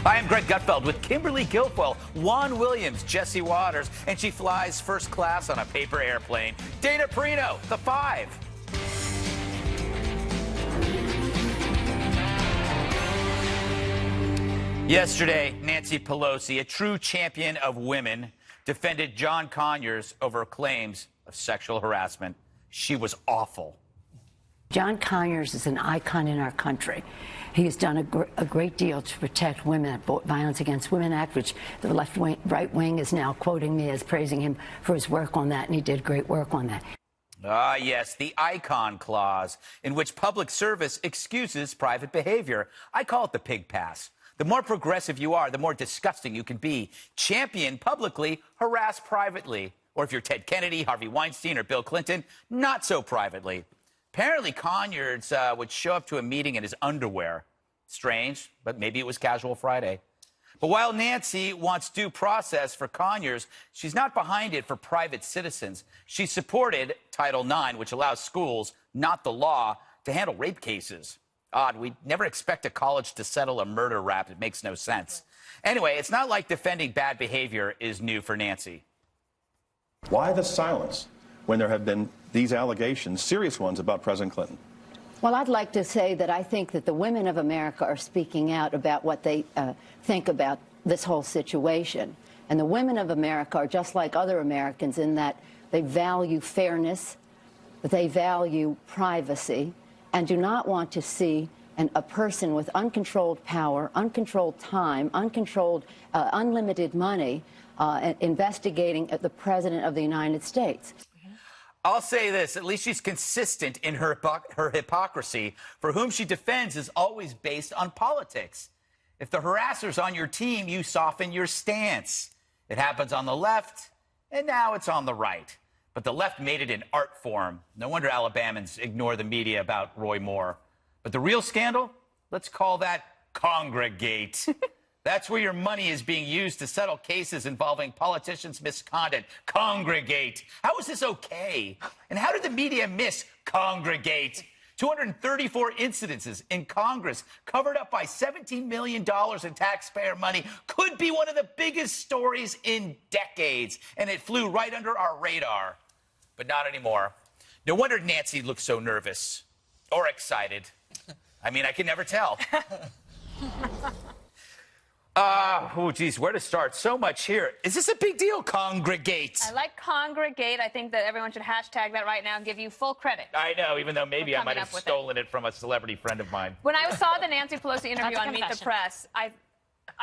I am Greg Gutfeld with Kimberly Guilfoyle, Juan Williams, Jesse Waters, and she flies first class on a paper airplane. Dana Perino, the 5. Yesterday, Nancy Pelosi, a true champion of women, defended John Conyers over claims of sexual harassment. She was awful. John Conyers is an icon in our country. He has done a great deal to protect women, Violence Against Women Act, which the right wing is now quoting me as praising him for his work on that, and he did great work on that. Ah, yes, the icon clause, in which public service excuses private behavior. I call it the pig pass. The more progressive you are, the more disgusting you can be. Champion publicly, harass privately. Or if you're Ted Kennedy, Harvey Weinstein, or Bill Clinton, not so privately. Apparently, Conyers would show up to a meeting in his underwear. Strange, but maybe it was casual Friday. But while Nancy wants due process for Conyers, she's not behind it for private citizens. She supported Title IX, which allows schools, not the law, to handle rape cases. Odd, we'd never expect a college to settle a murder rap. It makes no sense. Anyway, it's not like defending bad behavior is new for Nancy. Why the silence when there have been these allegations, serious ones, about President Clinton? Well, I'd like to say that I think that the women of America are speaking out about what they think about this whole situation. And the women of America are just like other Americans in that they value fairness, they value privacy, and do not want to see a person with uncontrolled power, uncontrolled time, unlimited money investigating the President of the United States. I'll say this, at least she's consistent in her hypocrisy. For whom she defends is always based on politics. If the harasser's on your team, you soften your stance. It happens on the left, and now it's on the right. But the left made it in art form. No wonder Alabamans ignore the media about Roy Moore. But the real scandal? Let's call that Congregate. That's where your money is being used to settle cases involving politicians' misconduct. Congregate. How is this okay? And how did the media miss Congregate? 234 incidences in Congress covered up by $17 million in taxpayer money could be one of the biggest stories in decades. And it flew right under our radar. But not anymore. No wonder Nancy looks so nervous or excited. I mean, I can never tell. Oh, geez, where to start? So much here. Is this a big deal, Congregate? I like Congregate. I think that everyone should hashtag that right now and give you full credit. I know, even though maybe I might have stolen it from a celebrity friend of mine. When I saw the Nancy Pelosi interview on Meet the Press, I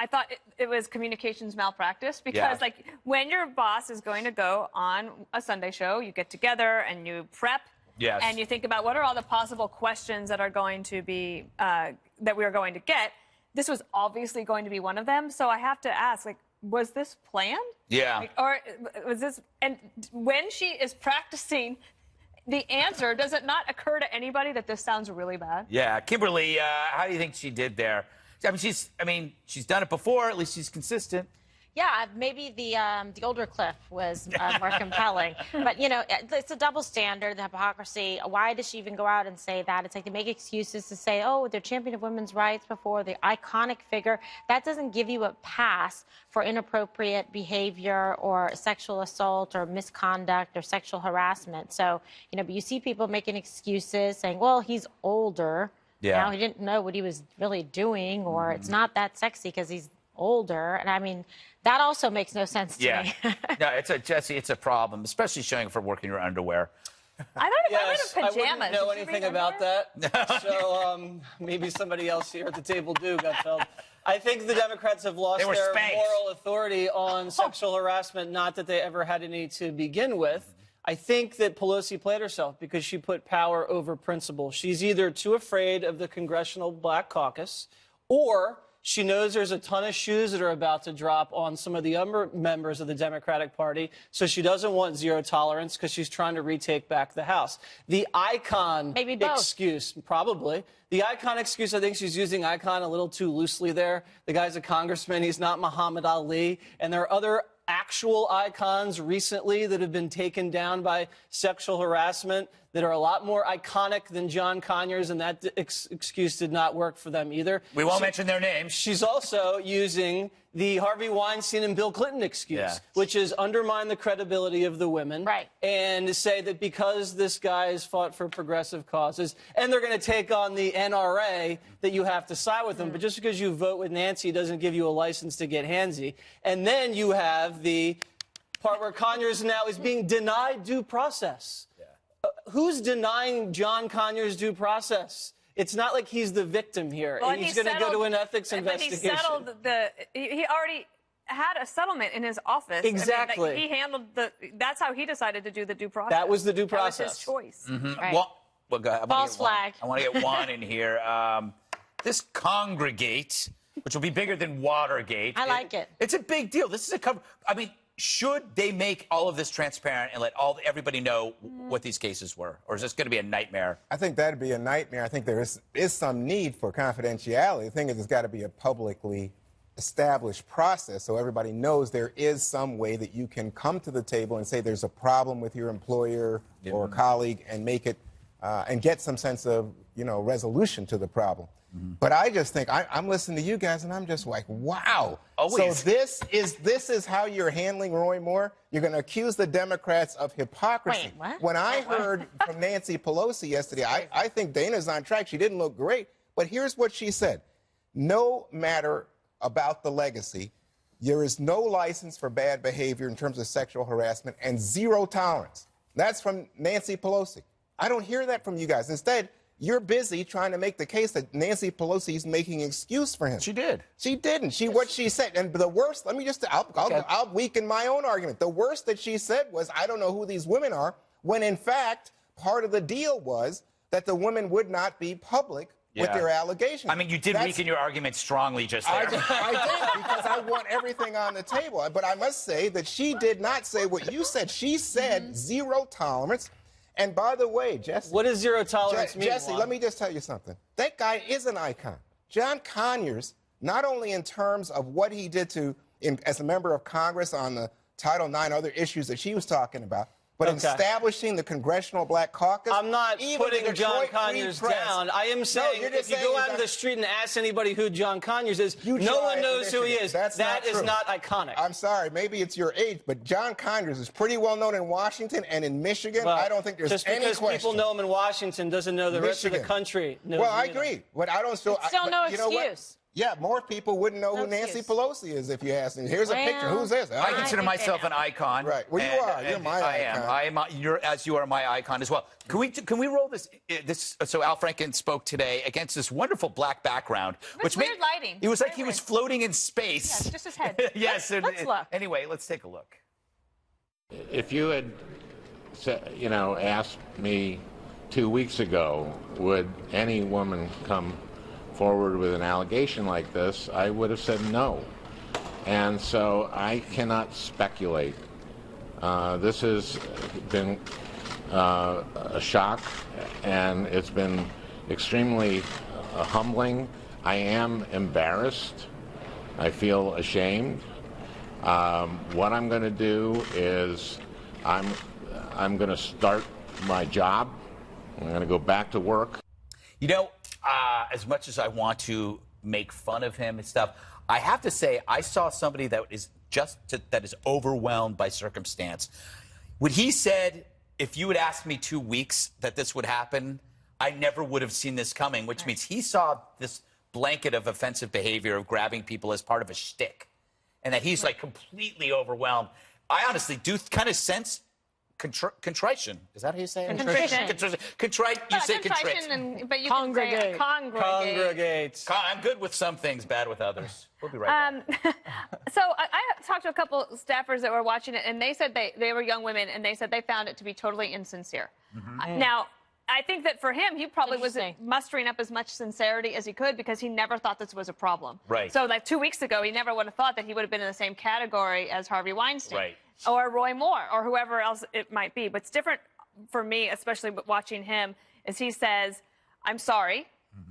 thought it was communications malpractice because, like, when your boss is going to go on a Sunday show, you get together and you prep. Yes. And you think about what are all the possible questions that are going to be, that we are going to get. This was obviously going to be one of them. So I have to ask, like, was this planned? Yeah. Like, or was this, and when she is practicing the answer, does it not occur to anybody that this sounds really bad? Yeah. Kimberly, how do you think she did there? I mean, she's done it before. At least she's consistent. Yeah, maybe the older Cliff was more compelling. But, you know, it's a double standard, the hypocrisy. Why does she even go out and say that? It's like they make excuses to say, oh, they're champion of women's rights before, the iconic figure. That doesn't give you a pass for inappropriate behavior or sexual assault or misconduct or sexual harassment. So, you know, but you see people making excuses saying, well, he's older. Yeah. Now he didn't know what he was really doing, or it's not that sexy because he's older. And I mean, that also makes no sense to me. No, Jesse, it's a problem, especially showing for working your underwear. I don't know. I wouldn't know anything about that. So maybe somebody else here at the table do, Gutfeld. I think the Democrats have lost their moral authority on sexual harassment, not that they ever had any to begin with. I think that Pelosi played herself because she put power over principle. She's either too afraid of the Congressional Black Caucus, or she knows there's a ton of shoes that are about to drop on some of the other members of the Democratic Party, so she doesn't want zero tolerance because she's trying to retake back the House. The icon excuse, probably. The icon excuse, I think she's using icon a little too loosely there. The guy's a congressman. He's not Muhammad Ali. And there are other actual icons recently that have been taken down by sexual harassment that are a lot more iconic than John Conyers, and that excuse did not work for them either. We won't mention their names. She's also using the Harvey Weinstein and Bill Clinton excuse, which is undermine the credibility of the women. Right. And say that because this guy has fought for progressive causes, and they're going to take on the NRA, that you have to side with them. But just because you vote with Nancy doesn't give you a license to get handsy. And then you have the part where Conyers now is being denied due process. Who's denying John Conyers due process? It's not like he's the victim here. Well, he's going to go to an ethics investigation. But he already had a settlement in his office. Exactly. I mean, he handled that's how he decided to do the due process. That was the due process. That was his choice. Mm-hmm. Right. Well, go ahead. False flag. I want to get one in here. This Congregate, which will be bigger than Watergate. I like it. It's a big deal. This is a cover. I mean, should they make all of this transparent and let everybody know what these cases were? Or is this going to be a nightmare? I think that'd be a nightmare. I think there is some need for confidentiality. The thing is, it's got to be a publicly established process so everybody knows there is some way that you can come to the table and say there's a problem with your employer or colleague and make it and get some sense of, resolution to the problem. But I just think I'm listening to you guys, and I'm just like, wow. Always. So this is how you're handling Roy Moore? You're going to accuse the Democrats of hypocrisy. Wait, what? When I heard from Nancy Pelosi yesterday, I think Dana's on track. She didn't look great, but here's what she said: no matter about the legacy, there is no license for bad behavior in terms of sexual harassment, and zero tolerance. That's from Nancy Pelosi. I don't hear that from you guys. Instead, you're busy trying to make the case that Nancy Pelosi is making an excuse for him. She did. She didn't. What she said, and the worst, I'll weaken my own argument. The worst that she said was, I don't know who these women are, when in fact, part of the deal was that the women would not be public with their allegations. I mean, you did weaken your argument strongly just there. I did, because I want everything on the table. But I must say that she did not say what you said. She said zero tolerance. And by the way, Jesse... What does zero tolerance mean, Jesse, Juan? let me just tell you something. That guy is an icon. John Conyers, not only in terms of what he did as a member of Congress on the Title IX, other issues that she was talking about, but establishing the Congressional Black Caucus... I'm not putting John Conyers down. I am saying if you go out in the street and ask anybody who John Conyers is, no one knows who he is. That is not iconic. I'm sorry. Maybe it's your age, but John Conyers is pretty well known in Washington and in Michigan. Well, I don't think there's any question. Just because people know him in Washington doesn't know the rest of the country knows Well, I agree. But I don't still... Still no excuse. Yeah, more people wouldn't know who Nancy Pelosi is if you asked them. Here's a picture. Who's this? I consider myself an icon. Right. Well, you are. You're my icon. I am. As you are my icon as well. Can we roll this? So Al Franken spoke today against this wonderful black background, which weird lighting. It was like he was floating in space. Yes, just his head. Yes. Let's look. Anyway, let's take a look. If you had, asked me 2 weeks ago, would any woman come forward with an allegation like this, I would have said no. And so I cannot speculate. This has been a shock, and it's been extremely humbling. I am embarrassed. I feel ashamed. What I'm going to do is I'm going to start my job. I'm going to go back to work. As much as I want to make fun of him and stuff, I have to say I saw somebody that is that is overwhelmed by circumstance. When he said, if you had asked me 2 weeks that this would happen, I never would have seen this coming, which means he saw this blanket of offensive behavior of grabbing people as part of a shtick, and that he's like completely overwhelmed. I honestly do kind of sense contrition. Is that how you say it? Contrition. Contrite. You say contrite. But you Congregate. Can say congregate. I'm good with some things, bad with others. We'll be right back. So I talked to a couple staffers that were watching it, and they said they were young women, and they said they found it to be totally insincere. Now, I think that for him, he probably was mustering up as much sincerity as he could because he never thought this was a problem. Right. So like 2 weeks ago, he never would have thought that he would have been in the same category as Harvey Weinstein. Right. Or Roy Moore, or whoever else it might be. But it's different for me, especially watching him, is he says, I'm sorry,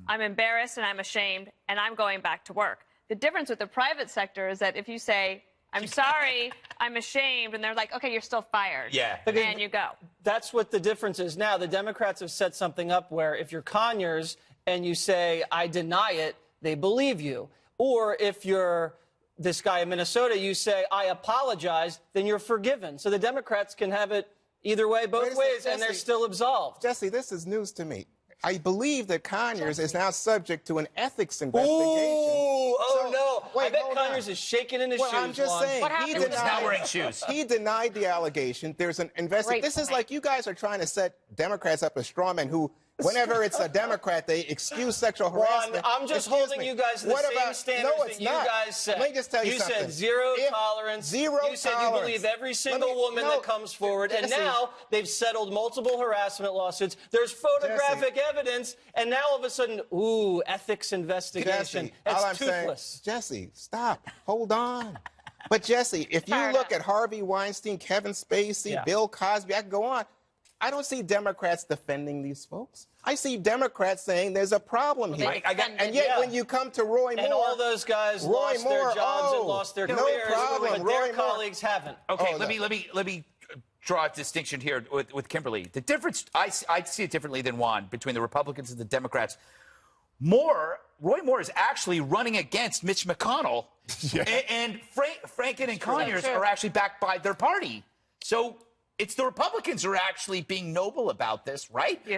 I'm embarrassed and I'm ashamed, and I'm going back to work. The difference with the private sector is that if you say, I'm sorry, I'm ashamed, and they're like, okay, you're still fired. Yeah. And you go. That's what the difference is now. The Democrats have set something up where if you're Conyers and you say, I deny it, they believe you. Or if you're this guy in Minnesota, you say, I apologize, then you're forgiven. So the Democrats can have it either way, both ways, and they're still absolved. Jesse, this is news to me. I believe that Conyers is now subject to an ethics investigation. Ooh, oh no. Wait, I bet Conyers is shaking in his shoes. I'm just saying. He's not wearing shoes. He denied the allegation. There's an investigation. This is like you guys are trying to set Democrats up as strawmen who, whenever it's a Democrat, they excuse sexual harassment. I'm just holding you guys to the same standards that you guys set. Let me just tell you something. You said zero tolerance. You said you believe every single woman that comes forward. And now they've settled multiple harassment lawsuits. There's photographic evidence. And now all of a sudden, ooh, ethics investigation. It's toothless. Jesse, stop. Hold on. But, Jesse, if you look at Harvey Weinstein, Kevin Spacey, Bill Cosby, I can go on. I don't see Democrats defending these folks. I see Democrats saying there's a problem here. And yet when you come to Roy Moore... And all those guys lost their jobs and lost their careers, but their colleagues haven't. Okay, let me draw a distinction here with Kimberly. The difference, I see it differently than Juan, between the Republicans and the Democrats. Roy Moore is actually running against Mitch McConnell, and Franken and Conyers are actually backed by their party. So it's the Republicans who are actually being noble about this, right? The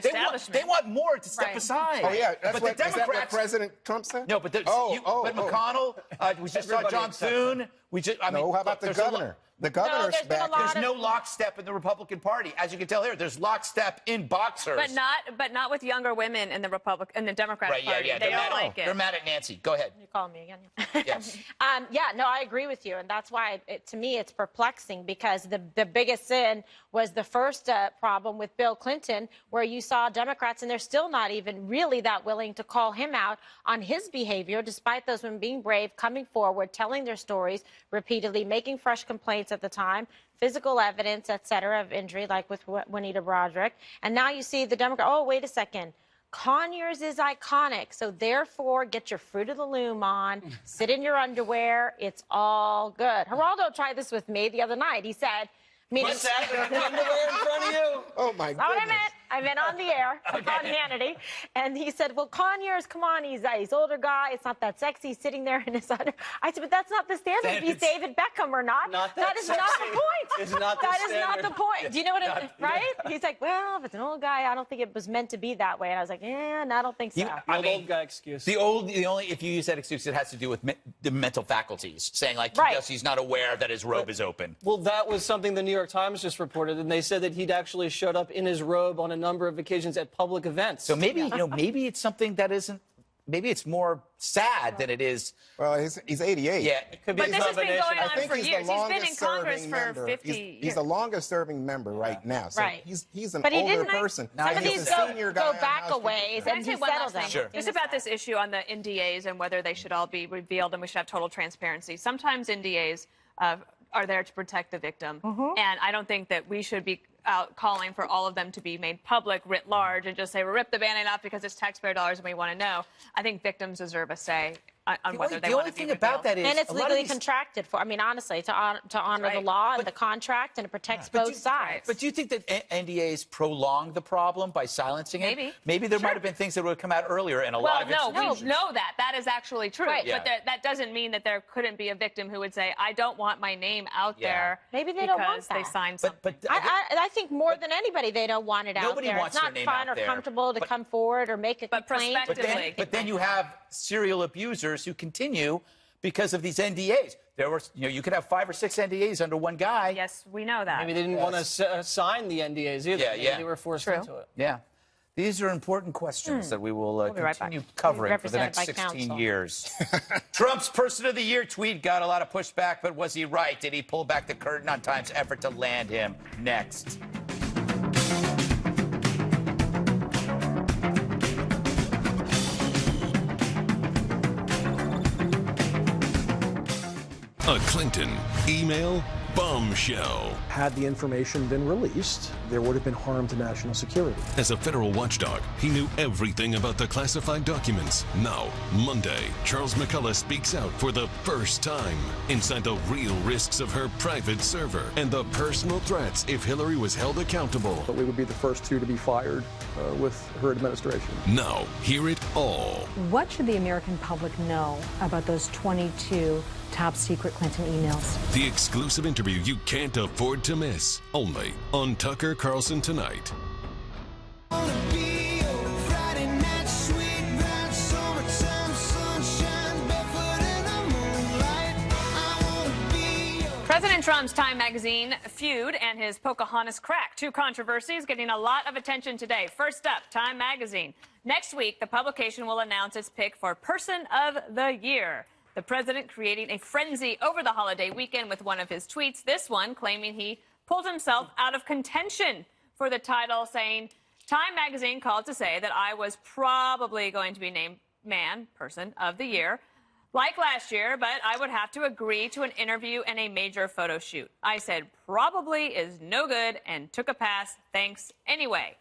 they want Moore to step aside. Oh, yeah. But the Democrats... Is that what President Trump said? No, but McConnell, we just saw John Thune. How about the governor? The governor's back. There's no lockstep in the Republican Party. As you can tell here, there's lockstep in boxers. But not with younger women in the Democratic Party. They don't like it. They're mad at Nancy. Go ahead. You're calling me again. Yes. No, I agree with you, and that's why to me it's perplexing, because the biggest sin was the first problem with Bill Clinton, where you saw Democrats, and they're still not even really that willing to call him out on his behavior, despite those women being brave, coming forward, telling their stories repeatedly, making fresh complaints at the time, physical evidence, et cetera, of injury, like with Juanita Broderick. And now you see the Democrat, oh, wait a second. Conyers is iconic, so therefore get your Fruit of the Loom on, sit in your underwear, it's all good. Geraldo tried this with me the other night. He said, what's that? Underwear in front of you? Oh, my goodness. That's what I meant. I meant on the air, on Hannity. And he said, well, Conyers, come on, he's older guy. It's not that sexy sitting there in his under. I said, but that's not the standard if he's David Beckham or not. That is not the point. It's not that is not the point. Do you know what I mean? Right? He's like, well, if it's an old guy, I don't think it was meant to be that way. And I was like, yeah, no, I don't think so. Old guy excuse. The only, if you use that excuse, it has to do with the mental faculties, saying like he's not aware that his robe is open. Well, that was something the New York Times just reported, and they said that he'd actually showed up in his robe on a number of occasions at public events. So maybe, maybe it's something that isn't, maybe it's more sad than it is. Well, he's 88. Yeah. It could be. But this has been going on for he's years. He's been in Congress for 50 years. He's the longest serving member right now. So he's an but older person. Some of these go back a ways and he settles them. Sure. Just about this issue on the NDAs and whether they should all be revealed and we should have total transparency. Sometimes NDAs are there to protect the victim. And I don't think that we should be out calling for all of them to be made public writ large and just say, we'll rip the Band-Aid off because it's taxpayer dollars and we want to know. I think victims deserve a say on whether they want to be revealed. About that is, and it's legally contracted for. I mean, honestly, to honor the law and the contract, and it protects both sides. But do you think that NDAs prolong the problem by silencing it? Maybe there might have been things that would have come out earlier, and a lot of we know that. That is actually true. Right. But that doesn't mean that there couldn't be a victim who would say, I don't want my name out there. Maybe they don't want that. They signed something. But I think more than anybody, they don't want it out there. Wants it's not fun or comfortable to come forward or make a complaint. But then you have serial abusers who continue because of these NDAs. There were, you could have 5 or 6 NDAs under one guy. Yes, we know that. Maybe they didn't want to sign the NDAs either. Maybe they were forced into it. Yeah. These are important questions that we will continue covering for the next 16 years. Trump's Person of the Year tweet got a lot of pushback, but was he right? Did he pull back the curtain on Time's effort to land him? Next. A Clinton email, bombshell. Had the information been released, there would have been harm to national security. As a federal watchdog, he knew everything about the classified documents. Now, Monday, Charles McCullough speaks out for the first time inside the real risks of her private server and the personal threats if Hillary was held accountable. But we would be the first two to be fired with her administration. Now, hear it all. What should the American public know about those 22 top secret Clinton emails? The exclusive interview you can't afford to miss. Only on Tucker Carlson Tonight. President Trump's Time magazine feud and his Pocahontas crack. Two controversies getting a lot of attention today. First up, Time magazine. Next week, the publication will announce its pick for Person of the Year. The president creating a frenzy over the holiday weekend with one of his tweets. This one claiming he pulled himself out of contention for the title, saying, Time magazine called to say that I was probably going to be named Person of the Year. Like last year, but I would have to agree to an interview and a major photo shoot. I said probably is no good and took a pass. Thanks anyway.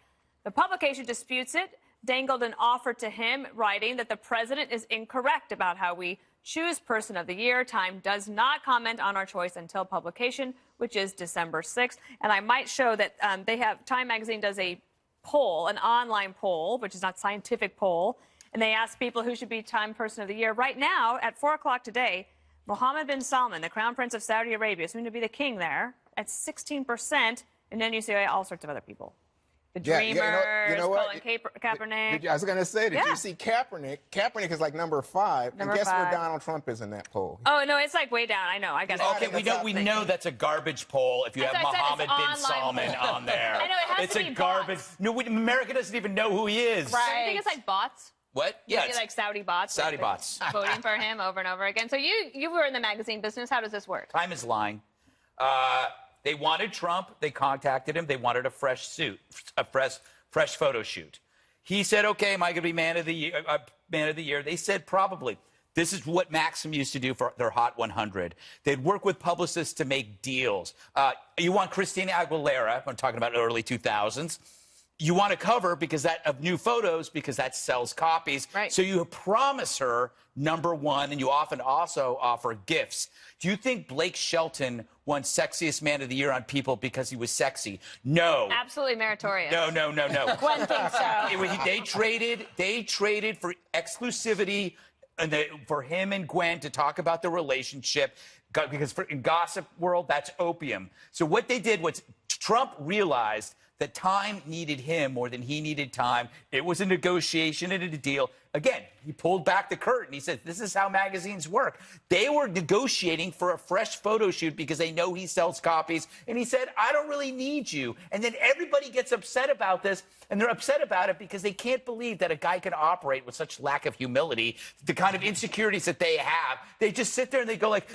The publication disputes it, dangled an offer to him, writing that the president is incorrect about how we choose Person of the Year. Time does not comment on our choice until publication, which is December 6th. And I might show that Time magazine does a poll, an online poll, which is not a scientific poll. And they asked people who should be Time Person of the Year. Right now, at 4 o'clock today, Mohammed bin Salman, the Crown Prince of Saudi Arabia, soon to be the king there, at 16%. And then you see all sorts of other people. The Dreamers, Colin Kaepernick. I was going to say, did you see Kaepernick? Kaepernick is like number 5. And guess where Donald Trump is in that poll? Oh, no, it's like way down. I know. I got it. Okay, we know that's a garbage poll if you have Mohammed bin Salman on there. I know, it has to be garbage. bots. No, America doesn't even know who he is. Right. Do you think it's like bots? What? Yeah. Maybe like Saudi bots. Saudi bots. Voting for him over and over again. So you were in the magazine business. How does this work? Time is lying. They wanted Trump. They contacted him. They wanted a fresh suit, a fresh photo shoot. He said, "Okay, am I going to be man of the year?" They said, "Probably." This is what Maxim used to do for their Hot 100. They'd work with publicists to make deals. You want Christina Aguilera? I'm talking about early 2000s. You want a cover of new photos because that sells copies. Right. So you promise her number one, and you often also offer gifts. Do you think Blake Shelton won Sexiest Man of the Year on People because he was sexy? No. Absolutely meritorious. No. Gwen thinks so. They traded for exclusivity and for him and Gwen to talk about the relationship. Because in gossip world, that's opium. So what they did was Trump realized that Time needed him more than he needed Time. It was a negotiation and a deal. Again, he pulled back the curtain. He said, this is how magazines work. They were negotiating for a fresh photo shoot because they know he sells copies. And he said, I don't really need you. And then everybody gets upset about this. And they're upset about it because they can't believe that a guy can operate with such lack of humility, the kind of insecurities that they have. They just sit there and they go like,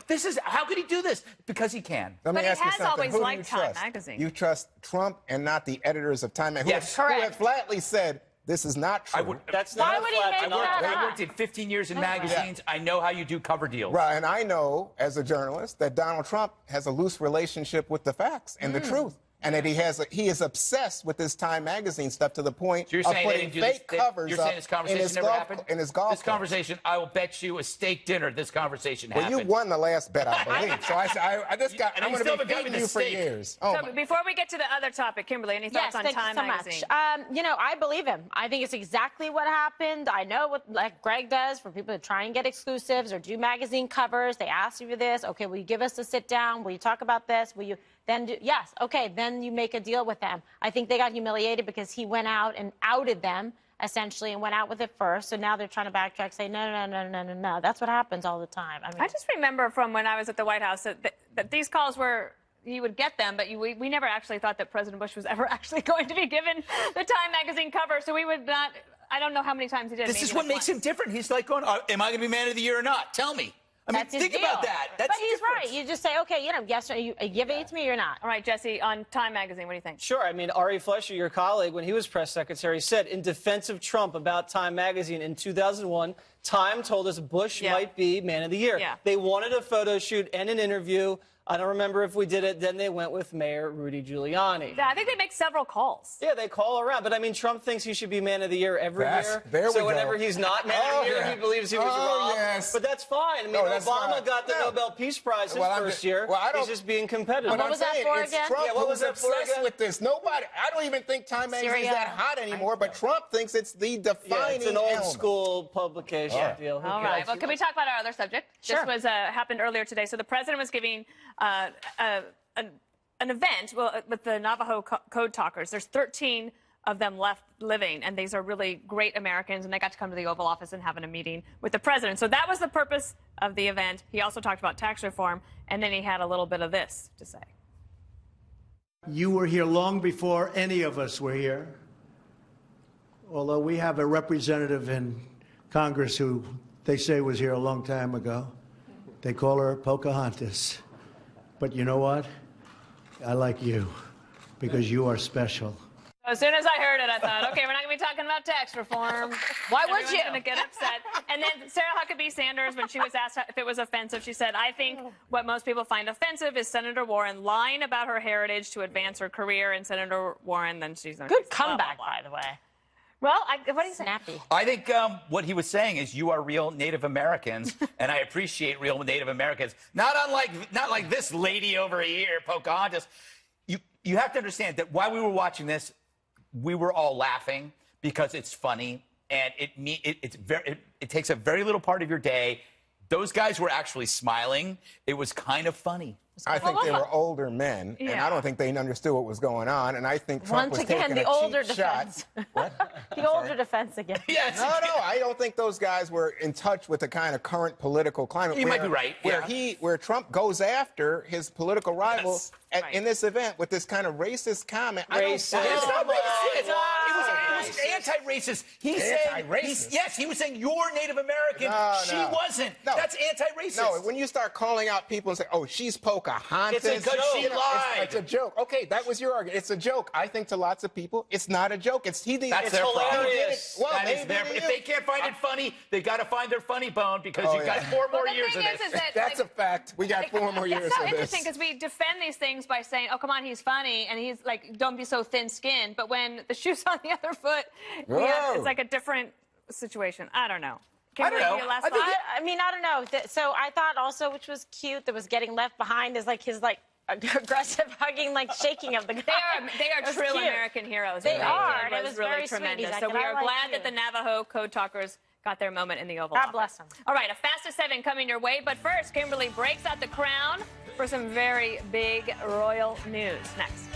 how could he do this? Because he can. Let me but ask he you has something. always Who liked do you Time trust? magazine. You trust Trump and not the editors of Time magazine, Yes, who have flatly said this is not true. That's Why not would he flat make enough. that I worked in 15 years in magazines. I know how you do cover deals. Right, and I know, as a journalist, that Donald Trump has a loose relationship with the facts and the truth. And that he is obsessed with this Time magazine stuff to the point So you're of saying putting fake covers you're saying up this conversation in his never golf, happened? in his golf This club. conversation, I will bet you a steak dinner this conversation Well, happened. you won the last bet, I believe. So I'm you going still to be haven't given feeding me you the for steak. years. Oh, So before we get to the other topic, Kimberly, any thoughts on thank Time you so magazine? much. I believe him. I think it's exactly what happened. I know what like Greg does for people to try and get exclusives or do magazine covers. They ask you for this. Okay, will you give us a sit down? Will you talk about this? Will you then do? Yes. Okay, then you make a deal with them. I think they got humiliated because he went out and outed them essentially and went out with it first. So now they're trying to backtrack, say no. That's what happens all the time. I just remember from when I was at the White House that these calls were, you would get them, but we never actually thought that President Bush was ever actually going to be given the Time magazine cover. So we would not, I don't know how many times he did. This is what makes him different. He's like going, am I going to be Man of the Year or not? Tell me. I mean, think about that. That's but he's different. right. You just say, okay, yes, or you give it to me or not. All right, Jesse, on Time magazine, what do you think? Sure. I mean, Ari Fleischer, your colleague, when he was press secretary, said in defense of Trump about Time magazine in 2001, Time told us Bush might be Man of the Year. Yeah. They wanted a photo shoot and an interview. I don't remember if we did it. Then they went with Mayor Rudy Giuliani. Yeah, I think they make several calls. Yeah, they call around. But I mean, Trump thinks he should be man of the year every year. So whenever he's not man of the year, he believes he was wrong. Yes. But that's fine. I mean, Obama got the Nobel Peace Prize his first year. He's just being competitive. What was that for again? Trump what was that for obsessed with this. Nobody. I don't even think Time magazine is that hot anymore. But Trump thinks it's the defining. It's an old school publication deal. All right. Well, can we talk about our other subject? Sure. This was happened earlier today. So the president was giving an event with the Navajo Code Talkers. There's 13 of them left living, and these are really great Americans, and they got to come to the Oval Office and having a meeting with the president. So that was the purpose of the event. He also talked about tax reform, and then he had a little bit of this to say. You were here long before any of us were here, although we have a representative in Congress who they say was here a long time ago. They call her Pocahontas. But you know what? I like you because you are special. As soon as I heard it, I thought, okay, we're not going to be talking about tax reform. Why would you? Everyone's going to get upset. And then Sarah Huckabee Sanders, when she was asked if it was offensive, she said, I think what most people find offensive is Senator Warren lying about her heritage to advance her career. And Senator Warren, then she's... Good comeback, by the way. Well, what do you say? Snappy. I think what he was saying is you are real Native Americans, and I appreciate real Native Americans. Not like this lady over here, Pocahontas. You have to understand that while we were watching this, we were all laughing because it's funny, and it takes a very little part of your day. Those guys were actually smiling. It was kind of funny. I think they were older men, and I don't think they understood what was going on. And I think Trump was taking a cheap shot. What? The older defense again. Yes. No, I don't think those guys were in touch with the kind of current political climate. You might be right. Where Trump goes after his political rival in this event with this kind of racist comment. It's not racist. It was anti-racist. He said, yes, he was saying you're Native American. She wasn't. No. That's anti-racist. No, when you start calling out people and say, oh, she's Pocahontas. It's because she lied. It's a joke. Okay, that was your argument. It's a joke. I think to lots of people, it's not a joke. It's their hilarious. Well, if they can't find it funny, they got to find their funny bone because you've got 4 more years of this. That's a fact. We got 4 more years of this. It's so interesting because we defend these things by saying, oh, come on, he's funny, and he's like, don't be so thin-skinned. But when the shoe's on the other foot, it's like a different situation. I don't know. I don't know. I don't know. So I thought also, which was cute, that was getting left behind is like his aggressive hugging, shaking of the guy. They are true American heroes. They are. It was really tremendous. So we are glad that the Navajo Code Talkers got their moment in the Oval Office. God bless them. All right, a Fast to 7 coming your way. But first, Kimberly breaks out the crown for some very big royal news. Next.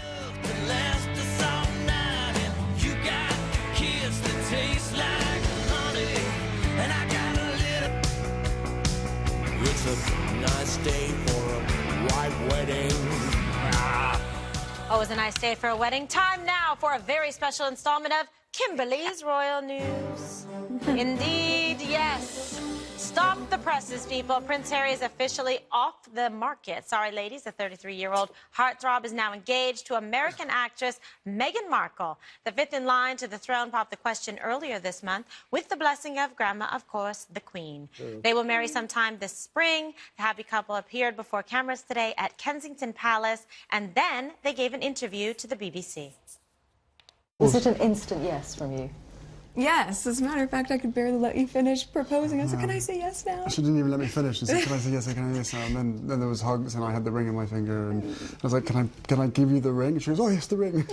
It's a nice day for a white wedding. Oh, it was a nice day for a wedding. Time now for a very special installment of Kimberly's Royal News. Indeed, yes. Stop the presses, people. Prince Harry is officially off the market. Sorry, ladies, the 33-year-old heartthrob is now engaged to American actress Meghan Markle. The fifth in line to the throne popped the question earlier this month with the blessing of Grandma, of course, the Queen. They will marry sometime this spring. The happy couple appeared before cameras today at Kensington Palace, and then they gave an interview to the BBC. Was it an instant yes from you? Yes, as a matter of fact, I could barely let you finish proposing. I said, can I say yes now? She didn't even let me finish. She said, can I say yes, can I say yes now? And then there was hugs, and I had the ring in my finger, and I was like, can I give you the ring? And she goes, oh, yes, the ring.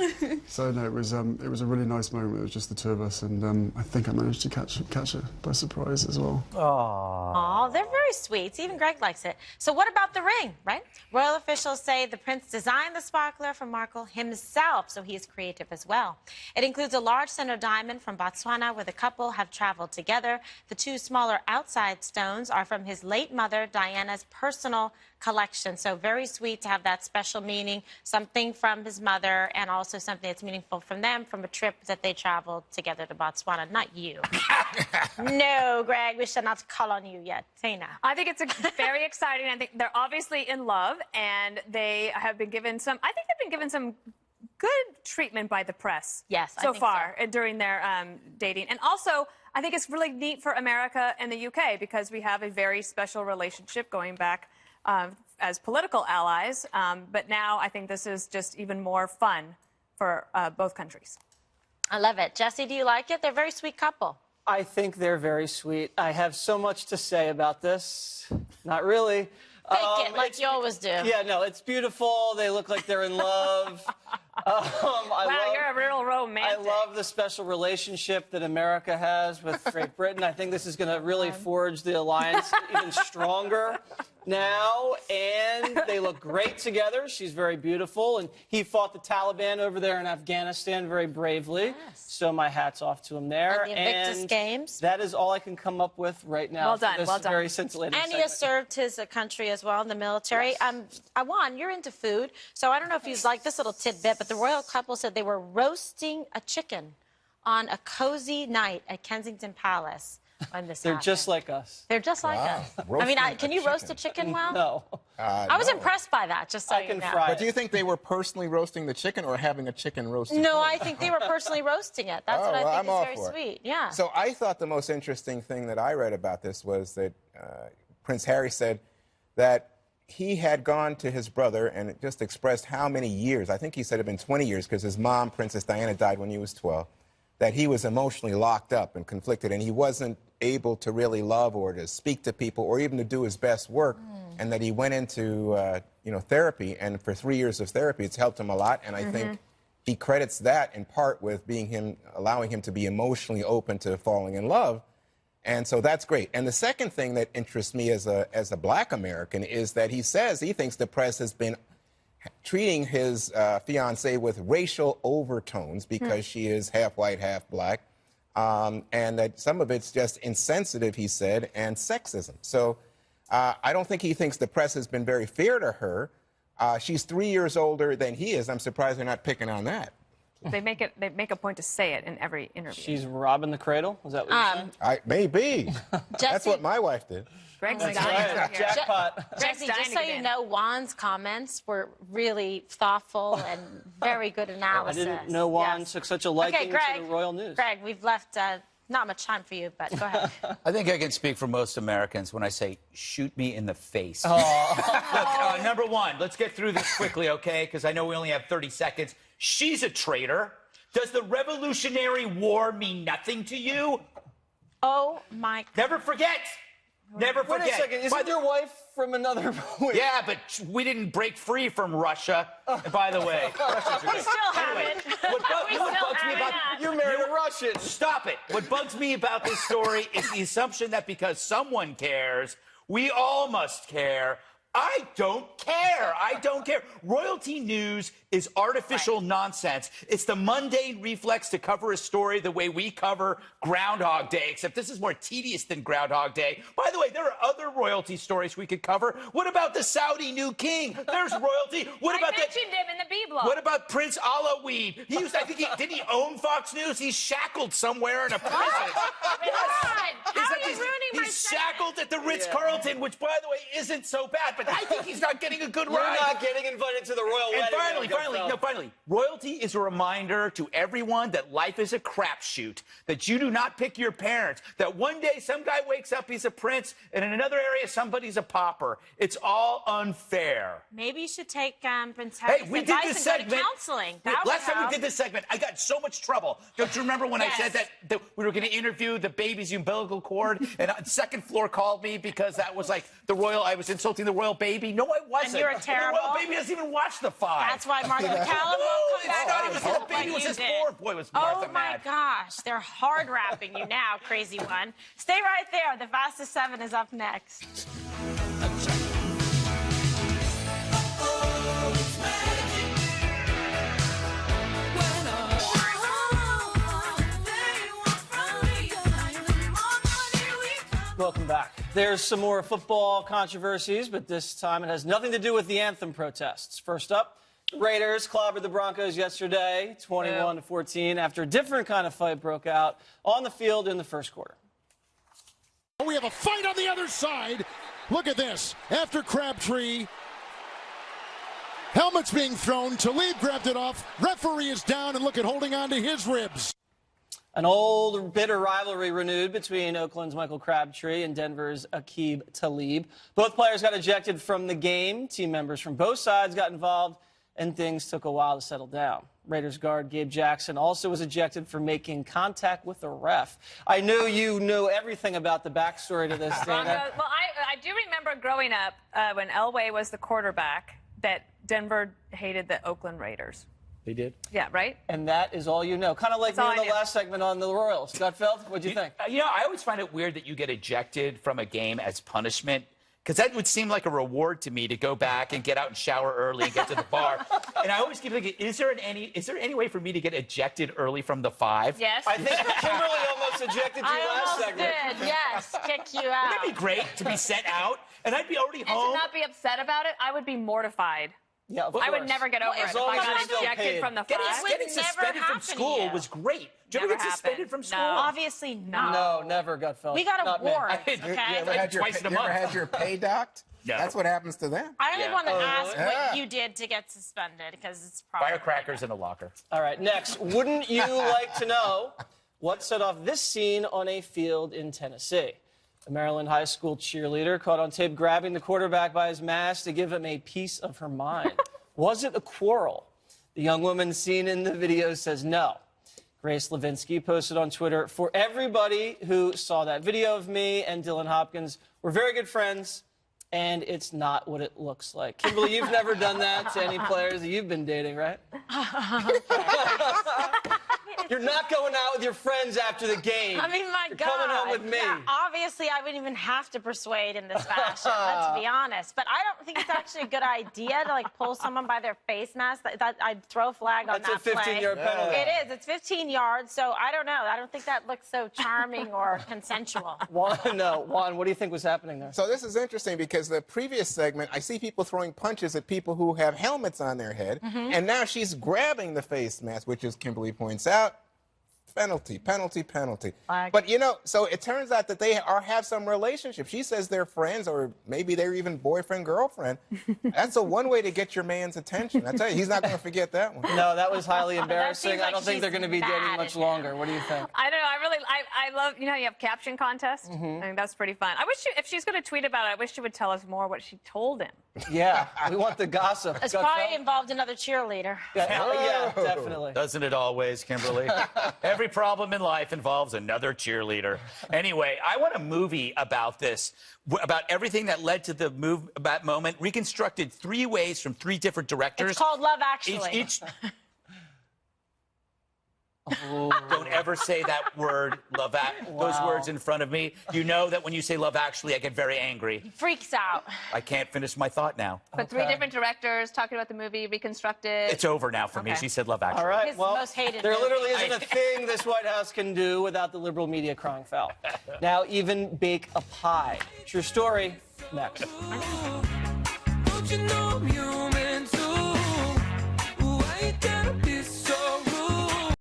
So, no, it was a really nice moment. It was just the two of us, and I think I managed to catch her by surprise as well. Aw, they're very sweet. Even Greg likes it. So what about the ring, right? Royal officials say the prince designed the sparkler for Markle himself, so he is creative as well. It includes a large center diamond from Botswana, where the couple have traveled together. The 2 smaller outside stones are from his late mother, Diana's personal collection. So very sweet to have that special meaning, something from his mother, and also something that's meaningful from them from a trip that they traveled together to Botswana. Not you. No, Greg, we should not call on you yet. Tina. I think it's very exciting. I think they're obviously in love, and they have been given some, I think they've been given some good treatment by the press so far during their dating. And also, I think it's really neat for America and the UK because we have a very special relationship going back as political allies. But now I think this is just even more fun for both countries. I love it. Jesse, do you like it? They're a very sweet couple. I think they're very sweet. I have so much to say about this. Not really. Fake it like you always do. Yeah, no, it's beautiful. They look like they're in love. You're a real romantic. I love the special relationship that America has with Great Britain. I think this is going to really forge the alliance even stronger now, and they look great together. She's very beautiful, and he fought the Taliban over there in Afghanistan very bravely. Yes. So my hat's off to him there. And the Invictus Games. That is all I can come up with right now. Well done, for this well done. very scintillating And he has served his country as well in the military. Yes. Awan, you're into food, so I don't know if you like this little tidbit, but the royal couple said they were roasting a chicken on a cozy night at Kensington Palace when this They're happened. just like us. They're just like us. I mean, can you roast a chicken well? No. I was impressed by that, just so you know. But do you think they were personally roasting the chicken or having a chicken roasted? No, I think they were personally roasting it. That's what I think I'm all is very for it. sweet. Yeah. So I thought the most interesting thing that I read about this was that Prince Harry said that he had gone to his brother and just expressed how many years, I think he said it had been 20 years because his mom, Princess Diana, died when he was 12, that he was emotionally locked up and conflicted and he wasn't able to really love or to speak to people or even to do his best work, and that he went into therapy, and for 3 years of therapy it's helped him a lot, and I think he credits that in part with allowing him to be emotionally open to falling in love. And so that's great. And the second thing that interests me as a black American is that he says he thinks the press has been treating his fiancée with racial overtones because she is half white, half black, and that some of it's just insensitive, he said, and sexism. So I don't think he thinks the press has been very fair to her. She's 3 years older than he is. I'm surprised they're not picking on that. They make a point to say it in every interview. She's robbing the cradle? Is that what you're saying? Maybe. That's what my wife did. Greg's That's dying right. over here. Jackpot. Jesse, dying just to so get you in. know, Juan's comments were really thoughtful and very good analysis. I didn't know Juan took such a liking to the royal news. Greg, we've left not much time for you, but go ahead. I think I can speak for most Americans when I say, shoot me in the face. Look, number one, let's get through this quickly, okay? Because I know we only have 30 seconds. She's a traitor. Does the Revolutionary War mean nothing to you? Oh, my God. Never forget. Never forget. Wait a second. Isn't your wife from another... Yeah, but we didn't break free from Russia. By the way, We still haven't. What bugs me about You're married a Russian. Stop it. What bugs me about this story is the assumption that because someone cares, we all must care. I don't care. I don't care. Royalty news is artificial nonsense. It's the mundane reflex to cover a story the way we cover Groundhog Day, except this is more tedious than Groundhog Day. By the way, there are other royalty stories we could cover. What about the Saudi new king? There's royalty. What about I mentioned him in the B-block. What about Prince Alawi? He used, I think, didn't he own Fox News? He's shackled somewhere in a prison. How are you ruining my He's shackled at the Ritz-Carlton, which, by the way, isn't so bad, but I think he's not getting a good ride. You're not getting invited to the royal wedding. Finally, royalty is a reminder to everyone that life is a crapshoot, that you do not pick your parents, that one day some guy wakes up, he's a prince, and in another area, somebody's a pauper. It's all unfair. Maybe you should take Prince Harry's we did advice this and segment. go to counseling. That Last would time we help. did this segment, I got in so much trouble. Don't you remember when I said that we were going to interview the baby's umbilical cord, and second floor called me because that was like I was insulting the royal baby? No, I wasn't. And you're terrible. The royal baby doesn't even watch the 5. That's why Martha McCallum won't come back. The baby was his 4th. Boy, was Martha mad. Oh, my gosh. They're hard wrapping you now, crazy one. Stay right there. The Fastest 7 is up next. Welcome back. There's some more football controversies, but this time it has nothing to do with the anthem protests. First up, Raiders clobbered the Broncos yesterday, 21-14, after a different kind of fight broke out on the field in the first quarter. We have a fight on the other side. Look at this. After Crabtree, helmet's being thrown. Talib grabbed it off. Referee is down, and look at holding on to his ribs. An old bitter rivalry renewed between Oakland's Michael Crabtree and Denver's Aqib Talib. Both players got ejected from the game. Team members from both sides got involved, and things took a while to settle down. Raiders guard Gabe Jackson also was ejected for making contact with a ref. I knew you knew everything about the backstory to this, Dana. Well, I do remember growing up when Elway was the quarterback that Denver hated the Oakland Raiders. They did? Yeah, right? And that is all you know. Kind of like me in the last segment on the Royals. Gutfeld, what'd you think? You know, I always find it weird that you get ejected from a game as punishment, because that would seem like a reward to me to go back and get out and shower early and get to the bar. And I always keep thinking, is there any way for me to get ejected early from the 5? Yes. I think Kimberly almost ejected you last segment. I did, yes. Kick you out. Wouldn't it be great to be sent out? And I'd be already And home. to not be upset about it, I would be mortified. Yeah, I would never get over it if I got ejected from the 5. Getting suspended from school was great. Did you ever get suspended from school? No. Obviously not. No, never, Gutfeld. We got a warrant, okay? You ever had your pay docked? No. That's what happens to them. I only want to ask what you did to get suspended, because it's probably... Firecrackers in a locker. All right, next. Wouldn't you like to know what set off this scene on a field in Tennessee? A Maryland high school cheerleader caught on tape grabbing the quarterback by his mask to give him a piece of her mind. Was it a quarrel? The young woman seen in the video says no. Grace Levinsky posted on Twitter, "For everybody who saw that video of me and Dylan Hopkins, we're very good friends, and it's not what it looks like." Kimberly, you've never done that to any players that you've been dating, right? You're not going out with your friends after the game. I mean, my You're God. coming home with me. Yeah, obviously, I wouldn't even have to persuade in this fashion, let's be honest. But I don't think it's actually a good idea to, pull someone by their face mask. I'd throw a flag on that play. That's a 15-yard penalty. It is. It's 15 yards, so I don't know. I don't think that looks so charming or consensual. Juan, what do you think was happening there? So this is interesting because the previous segment, I see people throwing punches at people who have helmets on their head, and now she's grabbing the face mask, which, as Kimberly points out, penalty. But, so it turns out that they have some relationship. She says they're friends, or maybe they're even boyfriend, girlfriend. That's one way to get your man's attention. I tell you, he's not going to forget that one. No, that was highly embarrassing. Like I don't think they're going to be dating much longer. What do you think? I don't know. I love, you have caption contests. I think that's pretty fun. I wish if she's going to tweet about it, I wish she would tell us more what she told him. Yeah, we want the gossip. It's probably involved another cheerleader. Yeah, definitely. Doesn't it always, Kimberly? Every problem in life involves another cheerleader. Anyway, I want a movie about this, about everything that led to the that moment, reconstructed 3 ways from 3 different directors. It's called Love Actually. Don't ever say that word, those words in front of me. You know that when you say Love Actually, I get very angry. He freaks out. I can't finish my thought now. But 3 different directors talking about the movie, reconstructed. It's over now for me. She said Love Actually. All right, His most hated there movie. literally isn't a thing this White House can do without the liberal media crying foul. Now even bake a pie. True story, next. Don't you know I'm human?